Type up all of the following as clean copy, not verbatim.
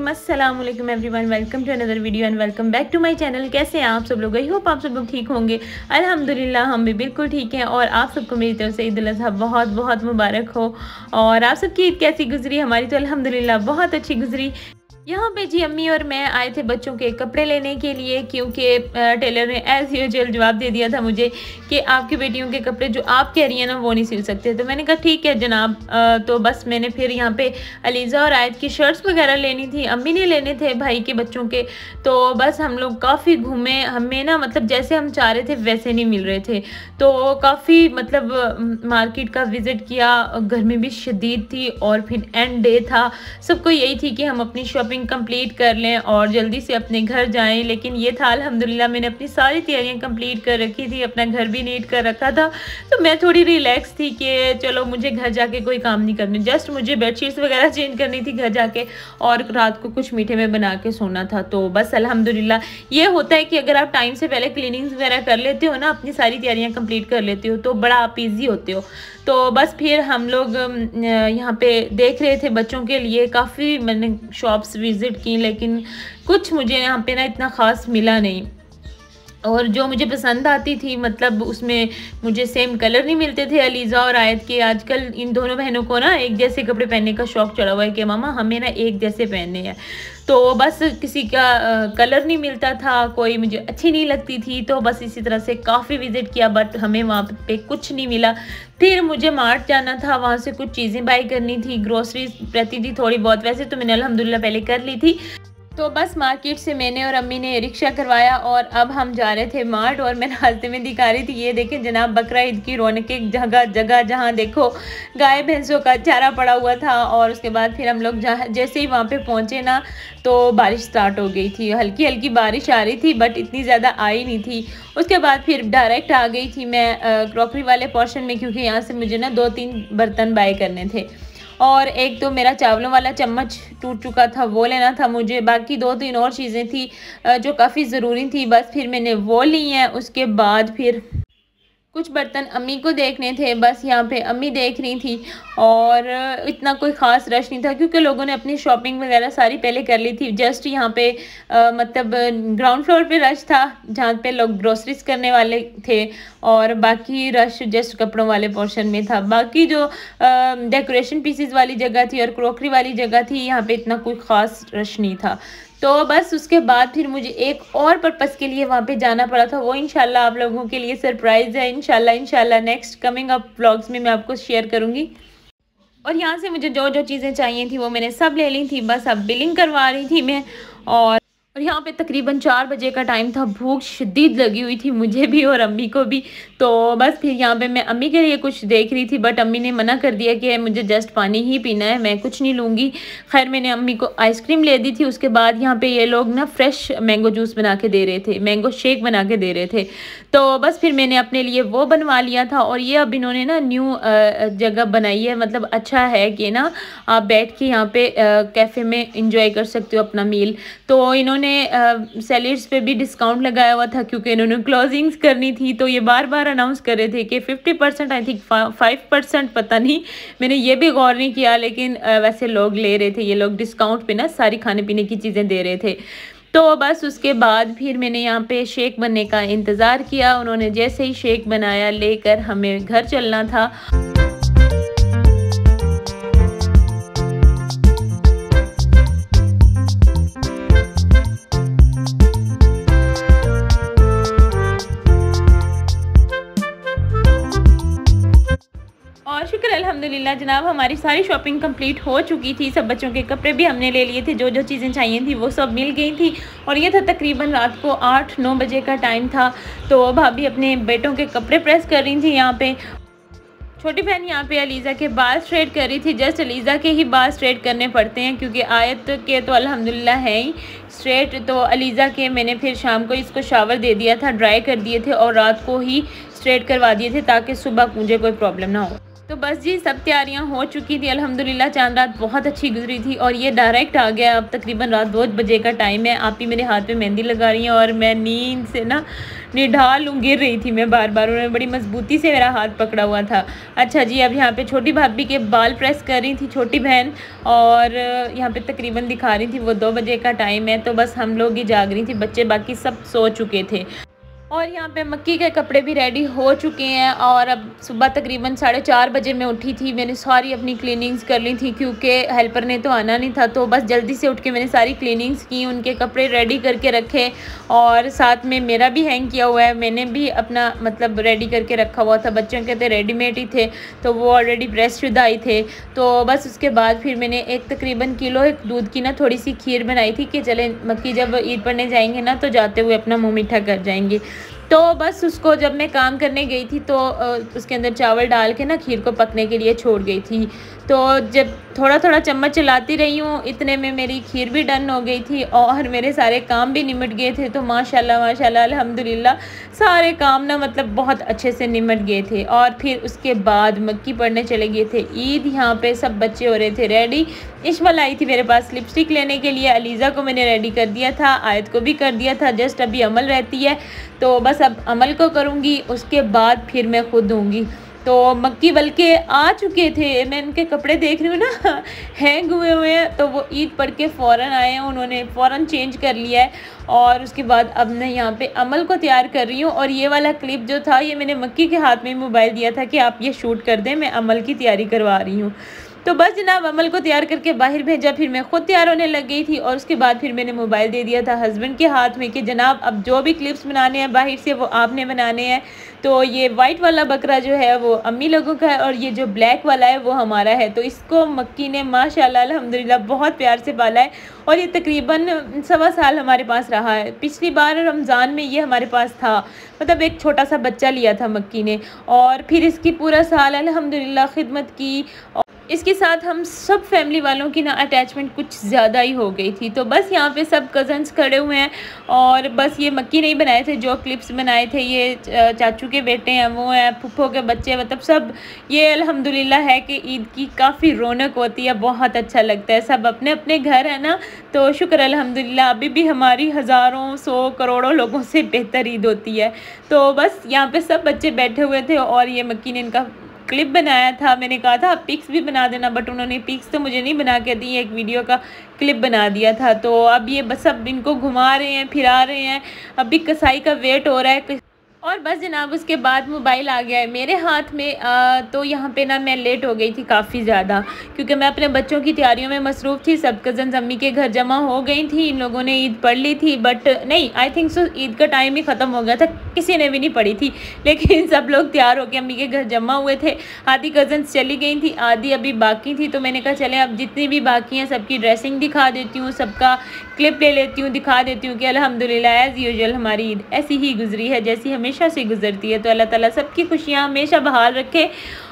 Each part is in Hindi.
अस्सलाम वालेकुम everyone, welcome to another video and welcome back to my channel. कैसे हैं आप सब लोग? आई होप आप सब लोग ठीक होंगे। अल्हम्दुलिल्लाह हम भी बिल्कुल ठीक हैं और आप सबको मेरी तरफ से ईद उल अज़हा बहुत बहुत मुबारक हो। और आप सबकी ईद कैसी गुजरी? हमारी तो अल्हम्दुलिल्लाह बहुत अच्छी गुजरी। यहाँ पे जी अम्मी और मैं आए थे बच्चों के कपड़े लेने के लिए, क्योंकि टेलर ने एज़ यूजुअल जवाब दे दिया था मुझे कि आपकी बेटियों के कपड़े जो आप कह रही हैं ना वो नहीं सिल सकते। तो मैंने कहा ठीक है जनाब। तो बस मैंने फिर यहाँ पे अलीज़ा और आयत की शर्ट्स वगैरह लेनी थी, अम्मी ने लेने थे भाई के बच्चों के। तो बस हम लोग काफ़ी घूमे, हमें ना मतलब जैसे हम चाह रहे थे वैसे नहीं मिल रहे थे। तो काफ़ी मतलब मार्केट का विज़िट किया, गर्मी भी शदीद थी और फिर एंड डे था। सबको यही थी कि हम अपनी शॉपिंग कंप्लीट कर लें और जल्दी से अपने घर जाएं, लेकिन ये था अल्हम्दुलिल्लाह मैंने अपनी सारी तैयारियां कंप्लीट कर रखी थी, अपना घर भी नीट कर रखा था। तो मैं थोड़ी रिलैक्स थी कि चलो मुझे घर जाके कोई काम नहीं करनी, जस्ट मुझे बेडशीट्स वगैरह चेंज करनी थी घर जाके और रात को कुछ मीठे में बना के सोना था। तो बस अल्हम्दुलिल्लाह ये होता है कि अगर आप टाइम से पहले क्लीनिंग्स वगैरह कर लेते हो ना, अपनी सारी तैयारियाँ कंप्लीट कर लेते हो तो बड़ा आप ईजी होते हो। तो बस फिर हम लोग यहाँ पे देख रहे थे बच्चों के लिए, काफ़ी मैंने शॉप्स विज़िट की लेकिन कुछ मुझे यहाँ पे ना इतना ख़ास मिला नहीं। और जो मुझे पसंद आती थी मतलब उसमें मुझे सेम कलर नहीं मिलते थे अलीज़ा और आयत के। आजकल इन दोनों बहनों को ना एक जैसे कपड़े पहनने का शौक़ चढ़ा हुआ है कि मामा हमें ना एक जैसे पहनने हैं। तो बस किसी का कलर नहीं मिलता था, कोई मुझे अच्छी नहीं लगती थी। तो बस इसी तरह से काफ़ी विज़िट किया बट हमें वहाँ पे कुछ नहीं मिला। फिर मुझे मार्ट जाना था, वहाँ से कुछ चीज़ें बाई करनी थी, ग्रोसरीज रहती थी थोड़ी बहुत, वैसे तो मैंने अल्हम्दुलिल्लाह पहले कर ली थी। तो बस मार्केट से मैंने और अम्मी ने रिक्शा करवाया और अब हम जा रहे थे मार्ट। और मैं रास्ते में दिखा रही थी, ये देखें जनाब बकरा ईद की रौनकें, जगह जगह जहाँ देखो गाय भैंसों का चारा पड़ा हुआ था। और उसके बाद फिर हम लोग जैसे ही वहाँ पे पहुँचे ना तो बारिश स्टार्ट हो गई थी, हल्की हल्की बारिश आ रही थी बट इतनी ज़्यादा आई नहीं थी। उसके बाद फिर डायरेक्ट आ गई थी मैं क्रॉकरी वाले पोर्शन में, क्योंकि यहाँ से मुझे ना 2-3 बर्तन बाय करने थे और एक तो मेरा चावलों वाला चम्मच टूट चुका था वो लेना था मुझे, बाकी 2-3 और चीज़ें थी जो काफ़ी ज़रूरी थी, बस फिर मैंने वो ली हैं। उसके बाद फिर कुछ बर्तन अम्मी को देखने थे, बस यहाँ पे अम्मी देख रही थी और इतना कोई ख़ास रश नहीं था क्योंकि लोगों ने अपनी शॉपिंग वगैरह सारी पहले कर ली थी। जस्ट यहाँ पे मतलब ग्राउंड फ्लोर पे रश था जहाँ पे लोग ग्रोसरीज करने वाले थे और बाकी रश जस्ट कपड़ों वाले पोर्शन में था। बाकी जो डेकोरेशन पीसेस वाली जगह थी और क्रॉकरी वाली जगह थी यहाँ पे इतना कोई ख़ास रश नहीं था। तो बस उसके बाद फिर मुझे एक और पर्पस के लिए वहाँ पे जाना पड़ा था, वो इंशाल्लाह आप लोगों के लिए सरप्राइज़ है। इंशाल्लाह नेक्स्ट कमिंग अप व्लॉग्स में मैं आपको शेयर करूँगी। और यहाँ से मुझे जो जो चीज़ें चाहिए थी वो मैंने सब ले ली थी, बस अब बिलिंग करवा रही थी मैं। और यहाँ पे तकरीबन 4 बजे का टाइम था, भूख शदीद लगी हुई थी मुझे भी और अम्मी को भी। तो बस फिर यहाँ पे मैं अम्मी के लिए कुछ देख रही थी बट अम्मी ने मना कर दिया कि मुझे जस्ट पानी ही पीना है, मैं कुछ नहीं लूँगी। खैर मैंने अम्मी को आइसक्रीम ले दी थी। उसके बाद यहाँ पे ये लोग ना फ्रेश मैंगो जूस बना के दे रहे थे, मैंगो शेक बना के दे रहे थे। तो बस फिर मैंने अपने लिए वो बनवा लिया था। और ये अब इन्होंने ना न्यू जगह बनाई है, मतलब अच्छा है कि ना आप बैठ के यहाँ पे कैफ़े में इंजॉय कर सकते हो अपना मील। तो इन्होंने सैलेड्स पे भी डिस्काउंट लगाया हुआ था क्योंकि इन्होंने क्लोजिंग्स करनी थी। तो ये बार बार अनाउंस कर रहे थे कि 50%, आई थिंक 5%, पता नहीं, मैंने ये भी गौर नहीं किया, लेकिन वैसे लोग ले रहे थे, ये लोग डिस्काउंट पे ना सारी खाने पीने की चीज़ें दे रहे थे। तो बस उसके बाद फिर मैंने यहाँ पे शेक बनने का इंतज़ार किया। उन्होंने जैसे ही शेक बनाया लेकर हमें घर चलना था। और शुक्र अल्हम्दुलिल्लाह जनाब हमारी सारी शॉपिंग कंप्लीट हो चुकी थी, सब बच्चों के कपड़े भी हमने ले लिए थे, जो जो चीज़ें चाहिए थी वो सब मिल गई थी। और ये था तकरीबन रात को 8-9 बजे का टाइम था। तो भाभी अपने बेटों के कपड़े प्रेस कर रही थी यहाँ पे। छोटी बहन यहाँ पे अलीज़ा के बाल स्ट्रेट कर रही थी। जस्ट अलीज़ा के ही बाल स्ट्रेट करने पड़ते हैं क्योंकि आयत के तो अल्हम्दुलिल्लाह है ही स्ट्रेट। तो अलीज़ा के मैंने फिर शाम को इसको शावर दे दिया था, ड्राई कर दिए थे और रात को ही स्ट्रेट करवा दिए थे ताकि सुबह मुझे कोई प्रॉब्लम ना हो। तो बस जी सब तैयारियां हो चुकी थी अल्हम्दुलिल्लाह। चांद रात बहुत अच्छी गुजरी थी और ये डायरेक्ट आ गया। अब तकरीबन रात 2 बजे का टाइम है। आप ही मेरे हाथ पे मेहंदी लगा रही हैं और मैं नींद से ना निढाल गिर रही थी मैं बार बार। उन्होंने बड़ी मजबूती से मेरा हाथ पकड़ा हुआ था। अच्छा जी, अब यहाँ पे छोटी भाभी के बाल प्रेस कर रही थी छोटी बहन, और यहाँ पे तकरीबन दिखा रही थी वो 2 बजे का टाइम है। तो बस हम लोग ही जाग रही थी, बच्चे बाकी सब सो चुके थे। और यहाँ पे मक्की के कपड़े भी रेडी हो चुके हैं। और अब सुबह तकरीबन 4:30 बजे मैं उठी थी। मैंने सारी अपनी क्लीनिंग्स कर ली थी क्योंकि हेल्पर ने तो आना नहीं था। तो बस जल्दी से उठ के मैंने सारी क्लीनिंग्स की, उनके कपड़े रेडी करके रखे और साथ में मेरा भी हैंग किया हुआ है। मैंने भी अपना मतलब रेडी करके रखा हुआ था। बच्चों के तो रेडीमेड ही थे, तो वो ऑलरेडी प्रेस शुदा ही थे। तो बस उसके बाद फिर मैंने एक तकरीबन किलो एक दूध की ना थोड़ी सी खीर बनाई थी कि चले मक्की जब ईद पढ़ने जाएंगे ना तो जाते हुए अपना मुँह मीठा कर जाएंगे। तो बस उसको जब मैं काम करने गई थी तो उसके अंदर चावल डाल के ना खीर को पकने के लिए छोड़ गई थी। तो जब थोड़ा थोड़ा चम्मच चलाती रही हूँ, इतने में मेरी खीर भी डन हो गई थी और मेरे सारे काम भी निमट गए थे। तो माशाल्लाह माशाल्लाह अल्हम्दुलिल्लाह सारे काम ना मतलब बहुत अच्छे से निमट गए थे। और फिर उसके बाद मक्की पढ़ने चले गए थे ईद। यहाँ पे सब बच्चे हो रहे थे रेडी। इश्मल आई थी मेरे पास लिपस्टिक लेने के लिए। अलीज़ा को मैंने रेडी कर दिया था, आयत को भी कर दिया था। जस्ट अभी अमल रहती है, तो बस अब अमल को करूँगी, उसके बाद फिर मैं खुद दूँगी। तो मक्की बल्कि आ चुके थे, मैं इनके कपड़े देख रही हूँ ना हैंग हुए हैं। तो वो ईद पढ़ के फ़ौरन आए हैं, उन्होंने फ़ौरन चेंज कर लिया है। और उसके बाद अब मैं यहाँ पे अमल को तैयार कर रही हूँ। और ये वाला क्लिप जो था ये मैंने मक्की के हाथ में मोबाइल दिया था कि आप ये शूट कर दें, मैं अमल की तैयारी करवा रही हूँ। तो बस जनाब अमल को तैयार करके बाहर भेजा, फिर मैं खुद तैयार होने लग गई थी। और उसके बाद फिर मैंने मोबाइल दे दिया था हस्बैंड के हाथ में कि जनाब अब जो भी क्लिप्स बनाने हैं बाहर से वो आपने बनाने हैं। तो ये वाइट वाला बकरा जो है वो अम्मी लोगों का है और ये जो ब्लैक वाला है वो हमारा है। तो इसको मक्की ने माशाल्लाह अल्हम्दुलिल्लाह बहुत प्यार से पाला है और ये तकरीबन 1.25 साल हमारे पास रहा है। पिछली बार रमज़ान में ये हमारे पास था, मतलब एक छोटा सा बच्चा लिया था मक्की ने और फिर इसकी पूरा साल अल्हम्दुलिल्लाह खिदमत की। इसके साथ हम सब फैमिली वालों की ना अटैचमेंट कुछ ज़्यादा ही हो गई थी। तो बस यहाँ पे सब कज़न्स खड़े हुए हैं और बस ये मक्की नहीं बनाए थे, जो क्लिप्स बनाए थे ये चाचू के बेटे हैं, वो हैं फुफ्फो के बच्चे, मतलब सब। ये अल्हम्दुलिल्लाह है कि ईद की काफ़ी रौनक होती है, बहुत अच्छा लगता है। सब अपने अपने घर है ना, तो शुक्र अल्हम्दुलिल्लाह अभी भी हमारी हज़ारों 100 करोड़ों लोगों से बेहतर ईद होती है। तो बस यहाँ पे सब बच्चे बैठे हुए थे और ये मक्की ने इनका क्लिप बनाया था। मैंने कहा था आप पिक्स भी बना देना, बट उन्होंने पिक्स तो मुझे नहीं बना के दी, एक वीडियो का क्लिप बना दिया था। तो अब ये बस सब इनको घुमा रहे हैं, फिरा रहे हैं। अभी कसाई का वेट हो रहा है और बस जनाब उसके बाद मोबाइल आ गया है मेरे हाथ में। तो यहाँ पे ना मैं लेट हो गई थी काफ़ी ज़्यादा, क्योंकि मैं अपने बच्चों की तैयारियों में मसरूफ़ थी। सब कज़न्स अम्मी के घर जमा हो गई थी, इन लोगों ने ईद पढ़ ली थी, बट नहीं आई थिंक सो ईद का टाइम ही ख़त्म हो गया था, किसी ने भी नहीं पढ़ी थी। लेकिन सब लोग तैयार होकर अम्मी के घर जमा हुए थे। आधी कज़न्स चली गई थी, आधी अभी बाकी थी। तो मैंने कहा चले अब जितनी भी बाकी हैं सबकी ड्रेसिंग दिखा देती हूँ, सबका क्लिप ले लेती हूँ, दिखा देती हूँ कि अल्हम्दुलिल्लाह एज़ यूजुअल हमारी ईद ऐसी ही गुजरी है जैसी हमेशा से गुजरती है। तो अल्लाह ताला सबकी खुशियाँ हमेशा बहाल रखे।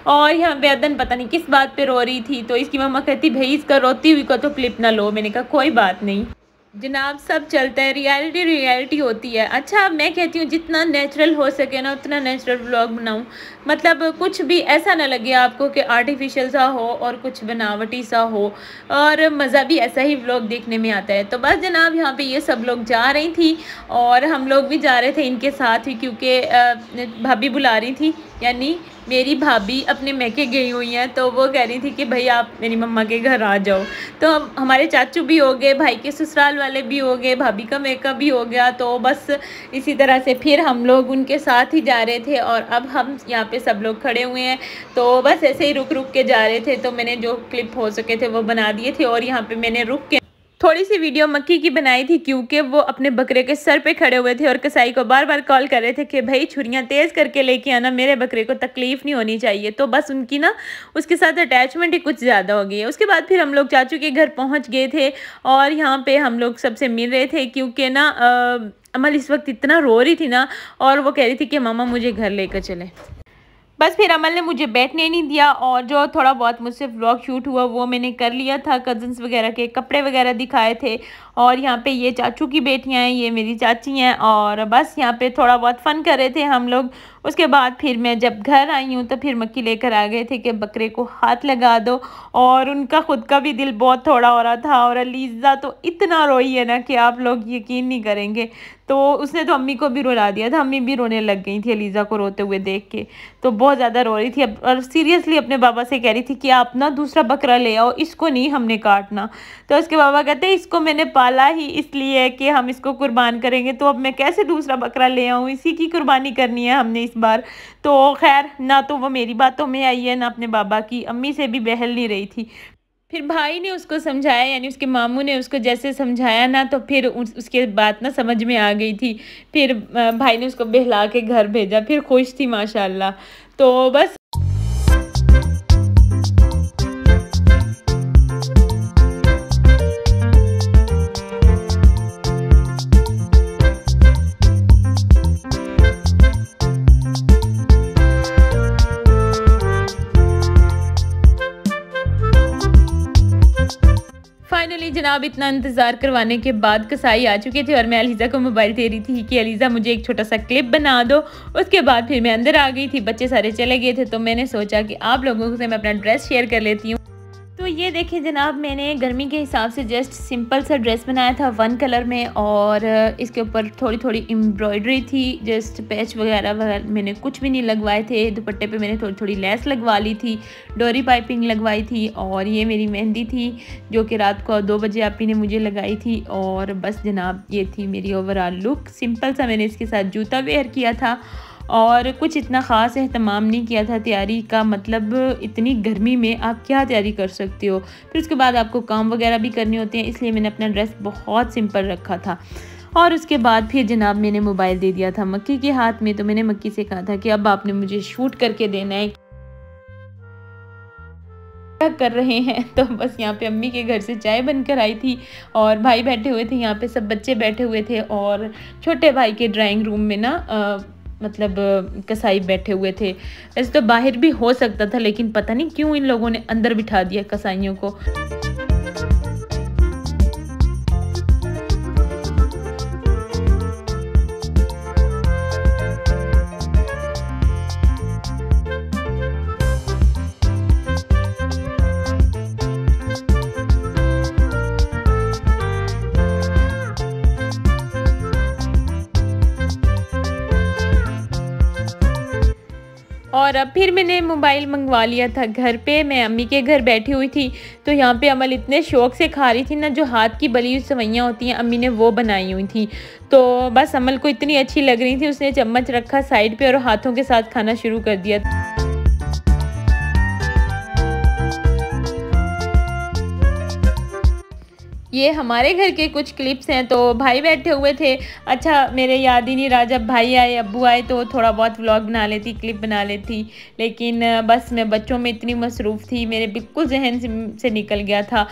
और यहाँ पे अदन पता नहीं किस बात पे रो रही थी, तो इसकी मम्मा कहती भाई इसका रोती हुई को तो क्लिप ना लो। मैंने कहा कोई बात नहीं जनाब, सब चलता है, रियलिटी रियलिटी होती है। अच्छा मैं कहती हूँ जितना नेचुरल हो सके ना उतना नेचुरल व्लॉग बनाऊँ, मतलब कुछ भी ऐसा ना लगे आपको कि आर्टिफिशियल सा हो और कुछ बनावटी सा हो, और मज़ा भी ऐसा ही व्लॉग देखने में आता है। तो बस जनाब यहाँ पे ये सब लोग जा रही थी और हम लोग भी जा रहे थे इनके साथ ही, क्योंकि भाभी बुला रही थी, यानी मेरी भाभी अपने मैके गई हुई हैं। तो वो कह रही थी कि भाई आप मेरी मम्मा के घर आ जाओ। तो हमारे चाचू भी हो गए, भाई के ससुराल वाले भी हो गए, भाभी का मैका भी हो गया। तो बस इसी तरह से फिर हम लोग उनके साथ ही जा रहे थे और अब हम यहाँ पे सब लोग खड़े हुए हैं। तो बस ऐसे ही रुक रुक के जा रहे थे। तो मैंने जो क्लिप हो सके थे वो बना दिए थे और यहाँ पे मैंने रुक के थोड़ी सी वीडियो मक्की की बनाई थी, क्योंकि वो अपने बकरे के सर पे खड़े हुए थे और कसाई को बार बार कॉल कर रहे थे कि भाई छुरियाँ तेज़ करके लेके आना, मेरे बकरे को तकलीफ़ नहीं होनी चाहिए। तो बस उनकी ना उसके साथ अटैचमेंट ही कुछ ज़्यादा हो गई है। उसके बाद फिर हम लोग चाचू के घर पहुँच गए थे और यहाँ पर हम लोग सबसे मिल रहे थे, क्योंकि ना अमल इस वक्त इतना रो रही थी ना, और वो कह रही थी कि मामा मुझे घर लेकर चले। बस फिर अमल ने मुझे बैठने नहीं दिया और जो थोड़ा बहुत मुझसे व्लॉग शूट हुआ वो मैंने कर लिया था। कज़न्स वगैरह के कपड़े वगैरह दिखाए थे और यहाँ पे ये चाचू की बेटियाँ हैं, ये मेरी चाची हैं और बस यहाँ पे थोड़ा बहुत फ़न कर रहे थे हम लोग। उसके बाद फिर मैं जब घर आई हूँ तो फिर मक्की लेकर आ गए थे कि बकरे को हाथ लगा दो और उनका ख़ुद का भी दिल बहुत थोड़ा हो रहा था। और अलीज़ा तो इतना रोई है ना कि आप लोग यकीन नहीं करेंगे। तो उसने तो अम्मी को भी रुला दिया था, अम्मी भी रोने लग गई थी अलीज़ा को रोते हुए देख के। तो बहुत ज़्यादा रो रही थी और सीरियसली अपने बाबा से कह रही थी कि आप ना दूसरा बकरा ले आओ, इसको नहीं हमने काटना। तो उसके बाबा कहते हैं इसको मैंने पाला ही इसलिए है कि हम इसको कुर्बान करेंगे, तो अब मैं कैसे दूसरा बकरा ले आऊँ, इसी की कुर्बानी करनी है हमने इस बार। तो खैर ना तो वो मेरी बातों में आई है ना अपने बाबा की, अम्मी से भी बहल नहीं रही थी। फिर भाई ने उसको समझाया, यानी उसके मामू ने उसको जैसे समझाया ना तो फिर उसके बात ना समझ में आ गई थी। फिर भाई ने उसको बहला के घर भेजा, फिर खुश थी माशाल्लाह। तो बस फाइनली जनाब इतना इंतज़ार करवाने के बाद कसाई आ चुके थे और मैं अलीज़ा को मोबाइल दे रही थी कि अलीज़ा मुझे एक छोटा सा क्लिप बना दो। उसके बाद फिर मैं अंदर आ गई थी, बच्चे सारे चले गए थे तो मैंने सोचा कि आप लोगों से मैं अपना ड्रेस शेयर कर लेती हूँ। तो ये देखें जनाब, मैंने गर्मी के हिसाब से जस्ट सिंपल सा ड्रेस बनाया था वन कलर में और इसके ऊपर थोड़ी थोड़ी एम्ब्रॉयडरी थी, जस्ट पैच वगैरह मैंने कुछ भी नहीं लगवाए थे। दुपट्टे पे मैंने थोड़ी थोड़ी लेस लगवा ली थी, डोरी पाइपिंग लगवाई थी और ये मेरी मेहंदी थी जो कि रात को 2 बजे आपी ने मुझे लगाई थी। और बस जनाब ये थी मेरी ओवरऑल लुक। सिंपल सा मैंने इसके साथ जूता वेयर किया था और कुछ इतना ख़ास एहतमाम नहीं किया था तैयारी का। मतलब इतनी गर्मी में आप क्या तैयारी कर सकते हो, फिर उसके बाद आपको काम वगैरह भी करने होते हैं, इसलिए मैंने अपना ड्रेस बहुत सिंपल रखा था। और उसके बाद फिर जनाब मैंने मोबाइल दे दिया था मक्की के हाथ में। तो मैंने मक्की से कहा था कि अब आपने मुझे शूट करके देना है, क्या कर रहे हैं। तो बस यहाँ पे अम्मी के घर से चाय बनकर आई थी और भाई बैठे हुए थे, यहाँ पे सब बच्चे बैठे हुए थे और छोटे भाई के ड्राइंग रूम में ना मतलब कसाई बैठे हुए थे। ऐसे तो बाहर भी हो सकता था लेकिन पता नहीं क्यों इन लोगों ने अंदर बिठा दिया कसाईयों को। और अब फिर मैंने मोबाइल मंगवा लिया था घर पे। मैं अम्मी के घर बैठी हुई थी तो यहाँ पे अमल इतने शौक से खा रही थी ना, जो हाथ की बली हुई सेवइयाँ होती हैं अम्मी ने वो बनाई हुई थी। तो बस अमल को इतनी अच्छी लग रही थी, उसने चम्मच रखा साइड पे और हाथों के साथ खाना शुरू कर दिया। ये हमारे घर के कुछ क्लिप्स हैं। तो भाई बैठे हुए थे, अच्छा मेरे याद ही नहीं रहा, जब भाई आए अब्बू आए तो थोड़ा बहुत व्लॉग बना लेती, क्लिप बना लेती, लेकिन बस मैं बच्चों में इतनी मसरूफ़ थी मेरे बिल्कुल जहन से निकल गया था।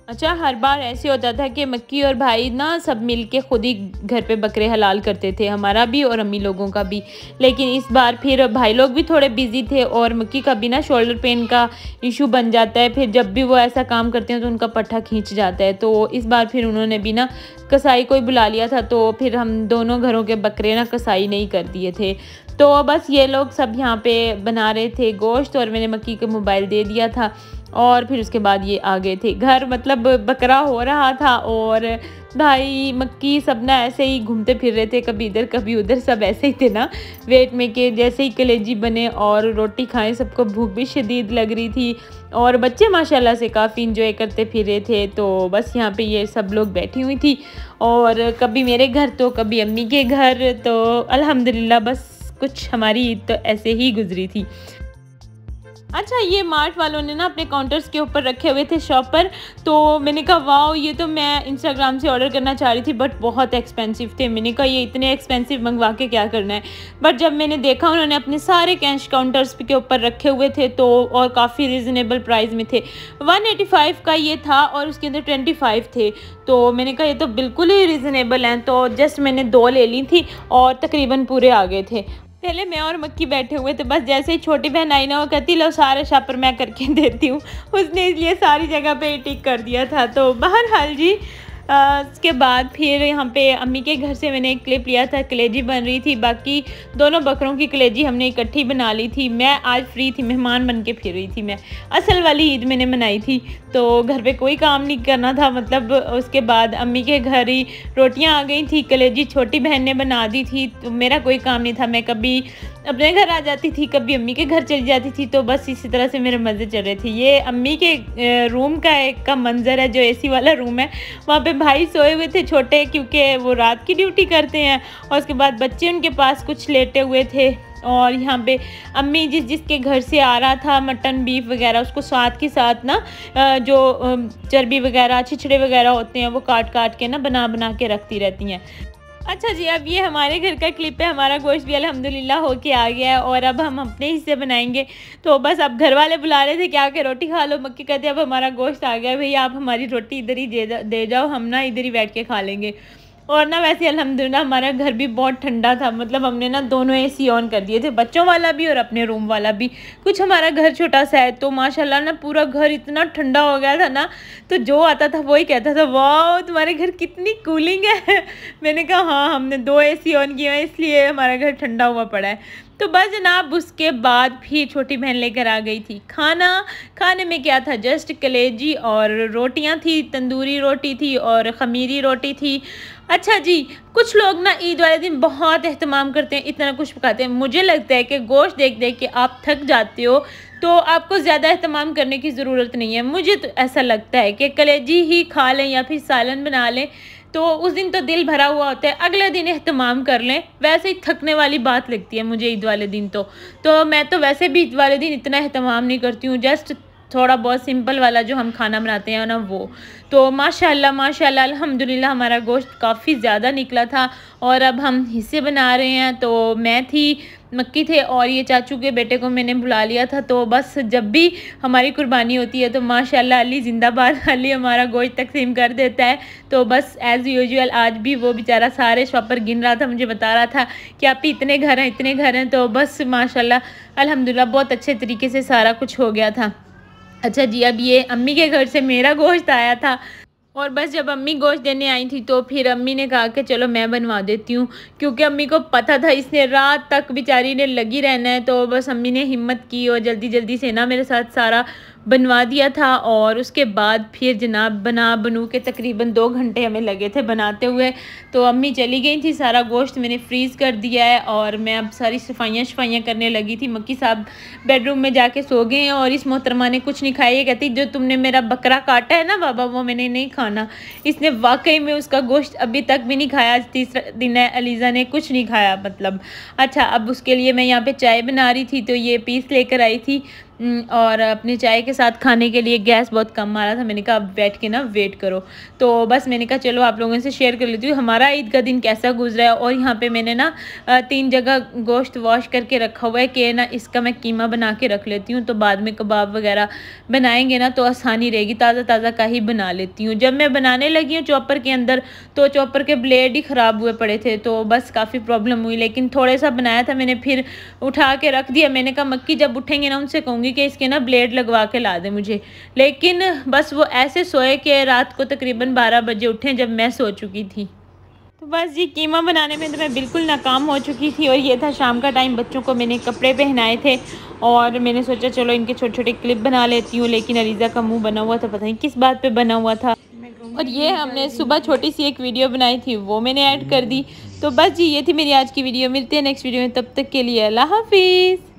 अच्छा हर बार ऐसे होता था कि मक्की और भाई ना सब मिलके खुद ही घर पे बकरे हलाल करते थे, हमारा भी और अम्मी लोगों का भी। लेकिन इस बार फिर भाई लोग भी थोड़े बिजी थे और मक्की का भी ना शोल्डर पेन का इशू बन जाता है, फिर जब भी वो ऐसा काम करते हैं तो उनका पट्ठा खींच जाता है। तो इस बार फिर उन्होंने भी ना कसाई को ही बुला लिया था, तो फिर हम दोनों घरों के बकरे ना कसाई नहीं कर दिए थे। तो बस ये लोग सब यहाँ पे बना रहे थे गोश्त और मैंने मक्की को मोबाइल दे दिया था और फिर उसके बाद ये आ गए थे घर। मतलब बकरा हो रहा था और भाई मक्की सब ना ऐसे ही घूमते फिर रहे थे, कभी इधर कभी उधर, सब ऐसे ही थे ना वेट में के जैसे ही कलेजी बने और रोटी खाएं। सबको भूख भी शदीद लग रही थी और बच्चे माशाल्लाह से काफ़ी इंजॉय करते फिर रहे थे। तो बस यहाँ पे ये सब लोग बैठी हुई थी और कभी मेरे घर तो कभी अम्मी के घर। तो अल्हम्दुलिल्लाह बस कुछ हमारी ईद तो ऐसे ही गुजरी थी। अच्छा ये मार्ट वालों ने ना अपने काउंटर्स के ऊपर रखे हुए थे शॉपर, तो मैंने कहा वाओ ये तो मैं इंस्टाग्राम से ऑर्डर करना चाह रही थी बट बहुत एक्सपेंसिव थे। मैंने कहा ये इतने एक्सपेंसिव मंगवा के क्या करना है, बट जब मैंने देखा उन्होंने अपने सारे कैश काउंटर्स के ऊपर रखे हुए थे तो और काफ़ी रिजनेबल प्राइस में थे। 185 का ये था और उसके अंदर 25 थे। तो मैंने कहा ये तो बिल्कुल ही रिजनेबल हैं, तो जस्ट मैंने 2 ले ली थी और तकरीबन पूरे आ गए थे। पहले मैं और मक्की बैठे हुए थे, बस जैसे ही छोटी बहन आई ना वो कहती लो सारे शापर मैं करके देती हूँ, उसने इसलिए सारी जगह पे टिक कर दिया था। तो बहरहाल जी उसके बाद फिर यहाँ पे अम्मी के घर से मैंने एक क्लिप लिया था, कलेजी बन रही थी, बाकी दोनों बकरों की कलेजी हमने इकट्ठी बना ली थी। मैं आज फ्री थी, मेहमान बन के फिर रही थी, मैं असल वाली ईद मैंने मनाई थी, तो घर पे कोई काम नहीं करना था मतलब। उसके बाद अम्मी के घर ही रोटियाँ आ गई थी, कलेजी छोटी बहन ने बना दी थी, तो मेरा कोई काम नहीं था। मैं कभी अपने घर आ जाती थी, कभी अम्मी के घर चली जाती थी, तो बस इसी तरह से मेरे मज़े चल रहे थे। ये अम्मी के रूम का एक का मंजर है, जो एसी वाला रूम है। वहाँ पे भाई सोए हुए थे छोटे, क्योंकि वो रात की ड्यूटी करते हैं, और उसके बाद बच्चे उनके पास कुछ लेटे हुए थे। और यहाँ पे अम्मी जिसके घर से आ रहा था मटन बीफ वगैरह, उसको साथ के साथ ना जो चर्बी वगैरह छिछड़े वगैरह होते हैं वो काट काट के ना बना के रखती रहती हैं। अच्छा जी, अब ये हमारे घर का क्लिप है। हमारा गोश्त भी अल्हम्दुलिल्लाह होके आ गया है और अब हम अपने हिस्से बनाएंगे। तो बस अब घर वाले बुला रहे थे क्या कि रोटी खा लो। मक्की कहते अब हमारा गोश्त आ गया है, भैया आप हमारी रोटी इधर ही दे जाओ, हम ना इधर ही बैठ के खा लेंगे। और ना वैसे अल्हम्दुलिल्लाह हमारा घर भी बहुत ठंडा था, मतलब हमने ना दोनों एसी ऑन कर दिए थे, बच्चों वाला भी और अपने रूम वाला भी। कुछ हमारा घर छोटा सा है, तो माशाल्लाह ना पूरा घर इतना ठंडा हो गया था ना, तो जो आता था वही कहता था वाह तुम्हारे घर कितनी कूलिंग है। मैंने कहा हाँ हमने 2 एसी ऑन किए हैं इसलिए हमारा घर ठंडा हुआ पड़ा है। तो बस जनाब उसके बाद फिर छोटी बहन लेकर आ गई थी खाने में क्या था, जस्ट कलेजी और रोटियां थी, तंदूरी रोटी थी और खमीरी रोटी थी। अच्छा जी, कुछ लोग ना ईद वाले दिन बहुत एहतमाम करते हैं, इतना कुछ पकाते हैं। मुझे लगता है कि गोश्त देख देख के आप थक जाते हो, तो आपको ज़्यादा एहतमाम करने की ज़रूरत नहीं है। मुझे तो ऐसा लगता है कि कलेजी ही खा लें या फिर सालन बना लें, तो उस दिन तो दिल भरा हुआ होता है, अगले दिन एहतमाम कर लें। वैसे ही थकने वाली बात लगती है मुझे ईद वाले दिन तो मैं तो वैसे भी ईद वाले दिन इतना एहतमाम नहीं करती हूँ, जस्ट थोड़ा बहुत सिंपल वाला जो हम खाना बनाते हैं ना वो। तो माशाल्लाह अल्हम्दुलिल्लाह हमारा गोश्त काफ़ी ज़्यादा निकला था और अब हम हिस्से बना रहे हैं। तो मैं थी, मक्की थे और ये चाचू के बेटे को मैंने बुला लिया था। तो बस जब भी हमारी कुर्बानी होती है तो माशाल्लाह अली जिंदाबाद, अली हमारा गोश्त तकसीम कर देता है। तो बस एज़ यूजुअल आज भी वो बेचारा सारे शॉप पर गिन रहा था, मुझे बता रहा था कि आप इतने घर हैं। तो बस माशाल्लाह अल्हम्दुलिल्लाह बहुत अच्छे तरीके से सारा कुछ हो गया था। अच्छा जी, अब ये अम्मी के घर से मेरा गोश्त आया था और बस जब अम्मी गोश्त देने आई थी तो फिर अम्मी ने कहा कि चलो मैं बनवा देती हूँ, क्योंकि अम्मी को पता था इसने रात तक बेचारी ने लगी रहना है। तो बस अम्मी ने हिम्मत की और जल्दी से ना मेरे साथ सारा बनवा दिया था। और उसके बाद फिर जनाब बनू के तकरीबन 2 घंटे हमें लगे थे बनाते हुए। तो अम्मी चली गई थी, सारा गोश्त मैंने फ्रीज़ कर दिया है और मैं अब सारी सफाइयाँ करने लगी थी। मक्की साहब बेडरूम में जाके सो गए हैं और इस मोहतरमा ने कुछ नहीं खाया। ये कहती जो तुमने मेरा बकरा काटा है ना बाबा, वो मैंने नहीं खाना। इसने वाकई में उसका गोश्त अभी तक भी नहीं खाया। आज तीसरा दिन है, अलीज़ा ने कुछ नहीं खाया मतलब। अच्छा, अब उसके लिए मैं यहाँ पे चाय बना रही थी, तो ये पीस लेकर आई थी और अपने चाय के साथ खाने के लिए गैस बहुत कम आ रहा था। मैंने कहा अब बैठ के ना वेट करो, तो बस मैंने कहा चलो आप लोगों से शेयर कर लेती हूँ हमारा ईद का दिन कैसा गुजरा है। और यहाँ पे मैंने ना 3 जगह गोश्त वॉश करके रखा हुआ है कि ना इसका मैं कीमा बना के रख लेती हूँ, तो बाद में कबाब वगैरह बनाएंगे ना तो आसानी रहेगी। ताज़ा का ही बना लेती हूँ। जब मैं बनाने लगी हूँ चॉपर के अंदर, तो चॉपर के ब्लेड ही ख़राब हुए पड़े थे, तो बस काफ़ी प्रॉब्लम हुई। लेकिन थोड़े सा बनाया था मैंने, फिर उठा के रख दिया। मैंने कहा मक्की जब उठेंगे ना उनसे कहूँगी कि इसके ना ब्लेड लगवा के ला दे मुझे। लेकिन बस वो ऐसे सोए कि रात को तकरीबन 12 बजे उठे जब मैं सो चुकी थी। तो बस जी कीमा बनाने में तो मैं बिल्कुल नाकाम हो चुकी थी। और ये था शाम का टाइम, बच्चों को मैंने कपड़े पहनाए थे और मैंने सोचा चलो इनके छोटे छोटे क्लिप बना लेती हूँ। लेकिन अलीज़ा का मुँह बना हुआ था, पता नहीं किस बात पर बना हुआ था। और ये हमने सुबह छोटी सी एक वीडियो बनाई थी, वो मैंने ऐड कर दी। तो बस जी ये थी मेरी आज की वीडियो। मिलते हैं नेक्स्ट वीडियो में, तब तक के लिए अल्लाह हाफिज़।